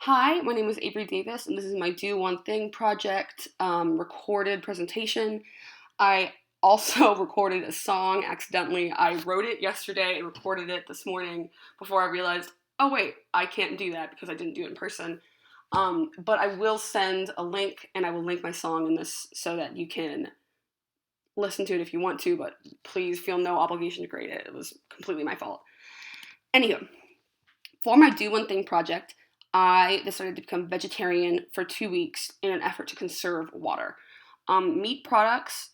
Hi, my name is Avery Davis, and this is my Do One Thing project recorded presentation. I also recorded a song accidentally. I wrote it yesterday and recorded it this morning before I realized, oh wait, I can't do that because I didn't do it in person. But I will send a link and I will link my song in this so that you can listen to it if you want to, but please feel no obligation to grade it. It was completely my fault. Anywho, for my Do One Thing project, I decided to become vegetarian for 2 weeks in an effort to conserve water. Meat products,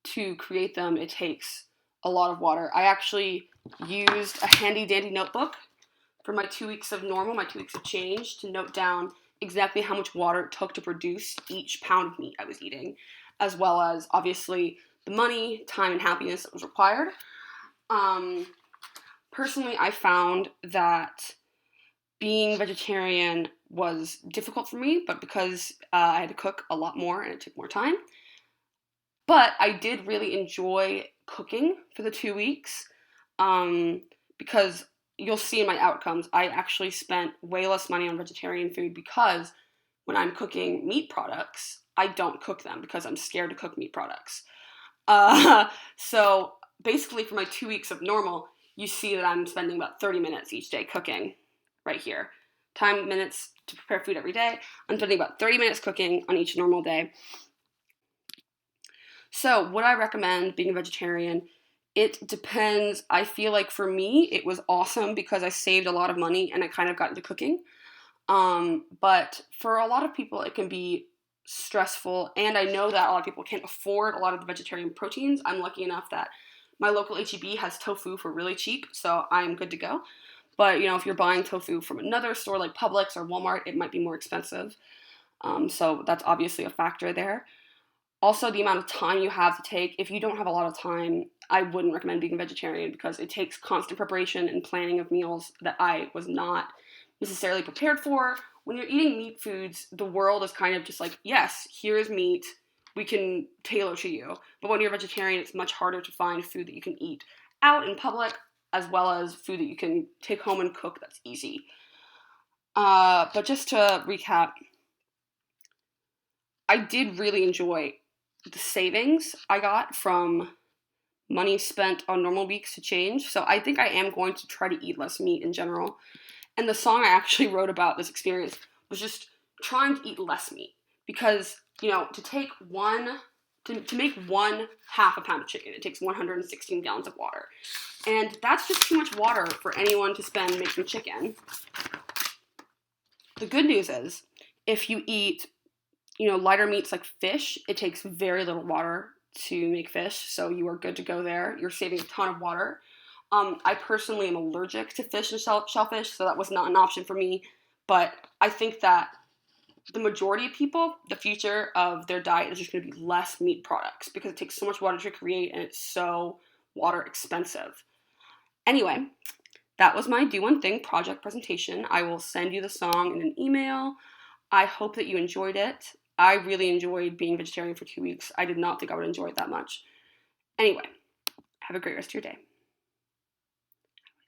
to create them, it takes a lot of water. I actually used a handy dandy notebook for my 2 weeks of normal, my 2 weeks of change, to note down exactly how much water it took to produce each pound of meat I was eating, as well as obviously the money, time, and happiness that was required. Um, Personally, I found that being vegetarian was difficult for me, but because I had to cook a lot more and it took more time. But I did really enjoy cooking for the 2 weeks um, because you'll see in my outcomes, I actually spent way less money on vegetarian food because when I'm cooking meat products, I don't cook them because I'm scared to cook meat products. Uh, so basically, for my 2 weeks of normal, you see that I'm spending about 30 minutes each day cooking right here. Time minutes to prepare food every day. I'm spending about 30 minutes cooking on each normal day. So, would I recommend being a vegetarian? It depends. I feel like for me, it was awesome because I saved a lot of money and I kind of got into cooking. But for a lot of people, it can be stressful. And I know that a lot of people can't afford a lot of the vegetarian proteins. I'm lucky enough that my local HEB has tofu for really cheap, so I'm good to go. But if you're buying tofu from another store like Publix or Walmart, it might be more expensive. So that's obviously a factor there. Also, the amount of time you have to take. If you don't have a lot of time, I wouldn't recommend being vegetarian because it takes constant preparation and planning of meals that I was not necessarily prepared for. When you're eating meat foods, the world is kind of just like, yes, here is meat. We can tailor to you. But when you're vegetarian, it's much harder to find food that you can eat out in public, as well as food that you can take home and cook that's easy. But just to recap, I did really enjoy the savings I got from money spent on normal weeks to change. So I think I am going to try to eat less meat in general. And the song I actually wrote about this experience was just trying to eat less meat. Because, to take to make one half a pound of chicken, it takes 116 gallons of water. And that's just too much water for anyone to spend making chicken. The good news is, if you eat lighter meats like fish, it takes very little water to make fish, so you are good to go there. You're saving a ton of water. I personally am allergic to fish and shellfish, so that was not an option for me. But I think that the majority of people, the future of their diet is just going to be less meat products because it takes so much water to create and it's so water expensive. Anyway, that was my Do One Thing project presentation. I will send you the song in an email. I hope that you enjoyed it. I really enjoyed being vegetarian for 2 weeks. I did not think I would enjoy it that much. Anyway, have a great rest of your day.